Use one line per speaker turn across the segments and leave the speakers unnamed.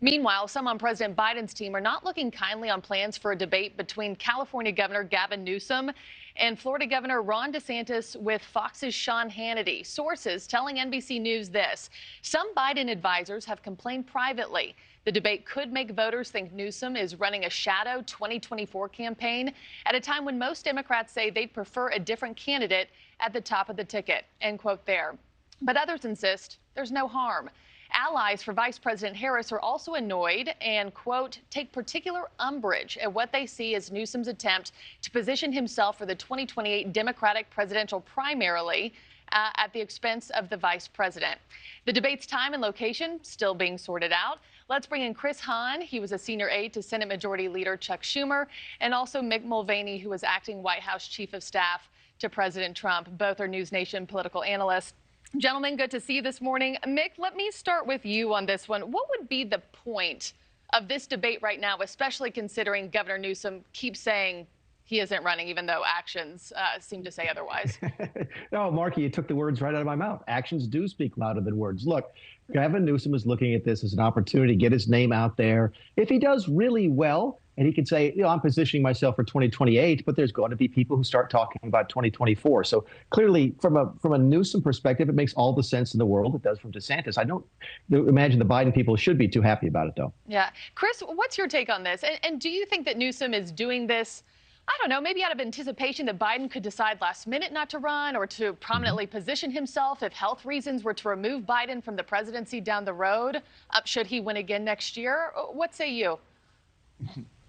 Meanwhile, some on President Biden's team are not looking kindly on plans for a debate between California Governor Gavin Newsom and Florida Governor Ron DeSantis with Fox's Sean Hannity. Sources telling NBC News this: some Biden advisors have complained privately the debate could make voters think Newsom is running a shadow 2024 campaign at a time when most Democrats say they'd prefer a different candidate at the top of the ticket. End quote there. But others insist there's no harm. Allies for Vice President Harris are also annoyed and, quote, take particular umbrage at what they see as Newsom's attempt to position himself for the 2028 Democratic presidential primary at the expense of the vice president. The debate's time and location still being sorted out. Let's bring in Chris Hahn. He was a senior aide to Senate Majority Leader Chuck Schumer, and also Mick Mulvaney, who was acting White House Chief of Staff to President Trump. Both are NewsNation political analysts. Gentlemen, good to see you this morning. Mick, let me start with you on this one. What would be the point of this debate right now, especially considering Governor Newsom keeps saying he isn't running, even though actions seem to say otherwise?
No, Marky, you took the words right out of my mouth. Actions do speak louder than words. Look, Gavin Newsom is looking at this as an opportunity to get his name out there. If he does really well, and he can say, I'm positioning myself for 2028, but there's going to be people who start talking about 2024. So clearly, from a Newsom perspective, it makes all the sense in the world. It does from DeSantis. I don't imagine the Biden people should be too happy about it, though.
Yeah. Chris, what's your take on this? And do you think that Newsom is doing this, I don't know, maybe out of anticipation that Biden could decide last minute not to run or to prominently position himself if health reasons were to remove Biden from the presidency down the road, should he win again next year? What say you?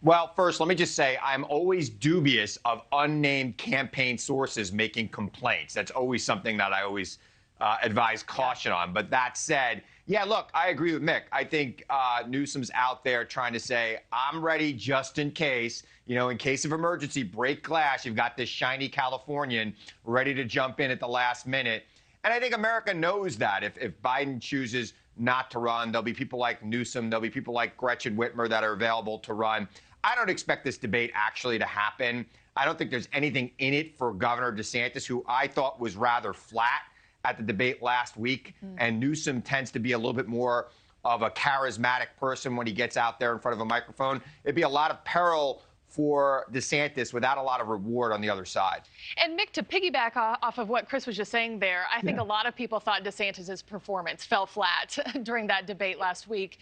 Well, first, let me just say I'm always dubious of unnamed campaign sources making complaints. That's always something that I always advise caution on. But that said, yeah, look, I agree with Mick. I think Newsom's out there trying to say, I'm ready just in case, in case of emergency, break glass. You've got this shiny Californian ready to jump in at the last minute. And I think America knows that if Biden chooses not to run, there'll be people like Newsom, there'll be people like Gretchen Whitmer that are available to run. I don't expect this debate actually to happen. I don't think there's anything in it for Governor DeSantis, who I thought was rather flat at the debate last week. And Newsom tends to be a little bit more of a charismatic person when he gets out there in front of a microphone. It'd be a lot of peril for DeSantis without a lot of reward on the other side.
And Mick, to piggyback off of what Chris was just saying there, I think a lot of people thought DeSantis' performance fell flat during that debate last week.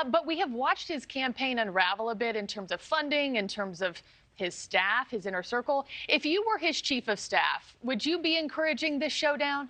But we have watched his campaign unravel a bit in terms of funding, in terms of his staff, his inner circle. If you were his chief of staff, would you be encouraging this showdown?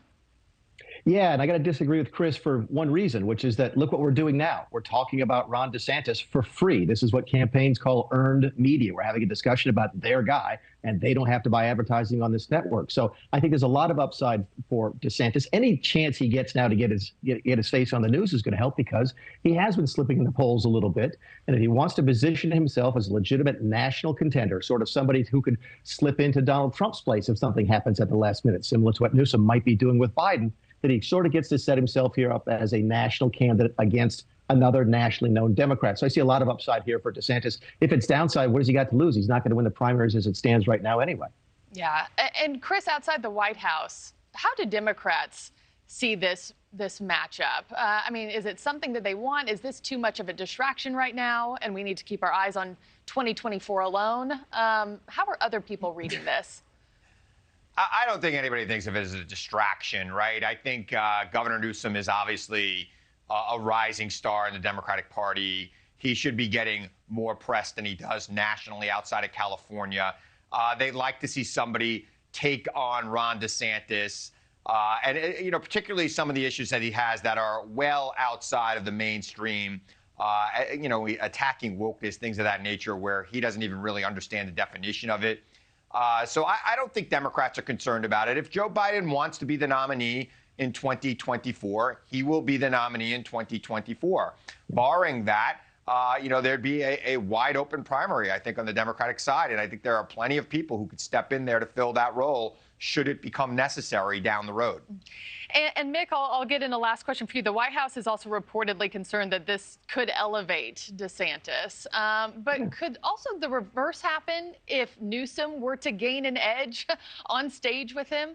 Yeah, and I got to disagree with Chris for one reason, which is that look what we're doing now. We're talking about Ron DeSantis for free. This is what campaigns call earned media. We're having a discussion about their guy, and they don't have to buy advertising on this network. So I think there's a lot of upside for DeSantis. Any chance he gets now to get his face on the news is going to help, because he has been slipping in the polls a little bit. And if he wants to position himself as a legitimate national contender, sort of somebody who could slip into Donald Trump's place if something happens at the last minute, similar to what Newsom might be doing with Biden, that he sort of gets to set himself here up as a national candidate against another nationally known Democrat. So I see a lot of upside here for DeSantis. If it's downside, what has he got to lose? He's not going to win the primaries as it stands right now anyway.
Yeah. And Chris, outside the White House, how do Democrats see this matchup? I mean, is it something that they want? Is this too much of a distraction right now, and we need to keep our eyes on 2024 alone? How are other people reading this?
I don't think anybody thinks of it as a distraction, right? I think Governor Newsom is obviously a rising star in the Democratic Party. He should be getting more press than he does nationally outside of California. They'd like to see somebody take on Ron DeSantis, and particularly some of the issues that he has that are well outside of the mainstream. Attacking wokeness, things of that nature, where he doesn't even really understand the definition of it. So I don't think Democrats are concerned about it. If Joe Biden wants to be the nominee in 2024, he will be the nominee in 2024. Barring that, there'd be a wide open primary, I think, on the Democratic side. And I think there are plenty of people who could step in there to fill that role should it become necessary down the road.
And Mick, I'll get in a last question for you. The White House is also reportedly concerned that this could elevate DeSantis. But could also the reverse happen if Newsom were to gain an edge on stage with him?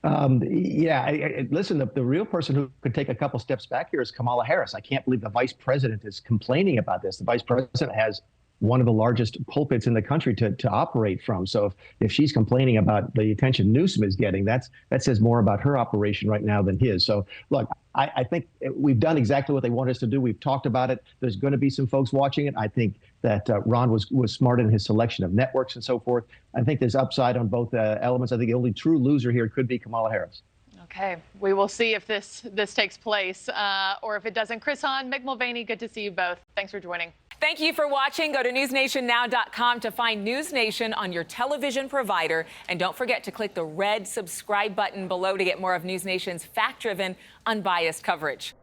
Listen, the real person who could take a couple steps back here is Kamala Harris. I can't believe the vice president is complaining about this. The vice president has one of the largest pulpits in the country to operate from. So if she's complaining about the attention Newsom is getting, that says more about her operation right now than his. So look, I think we've done exactly what they want us to do. We've talked about it. There's going to be some folks watching it. I think that Ron was smart in his selection of networks and so forth. I think there's upside on both elements. I think the only true loser here could be Kamala Harris.
Okay, we will see if this takes place or if it doesn't. Chris Hahn, Mick Mulvaney, good to see you both. Thanks for joining.
Thank you for watching. Go to newsnationnow.com to find NewsNation on your television provider. And don't forget to click the red subscribe button below to get more of NewsNation's fact-driven, unbiased coverage.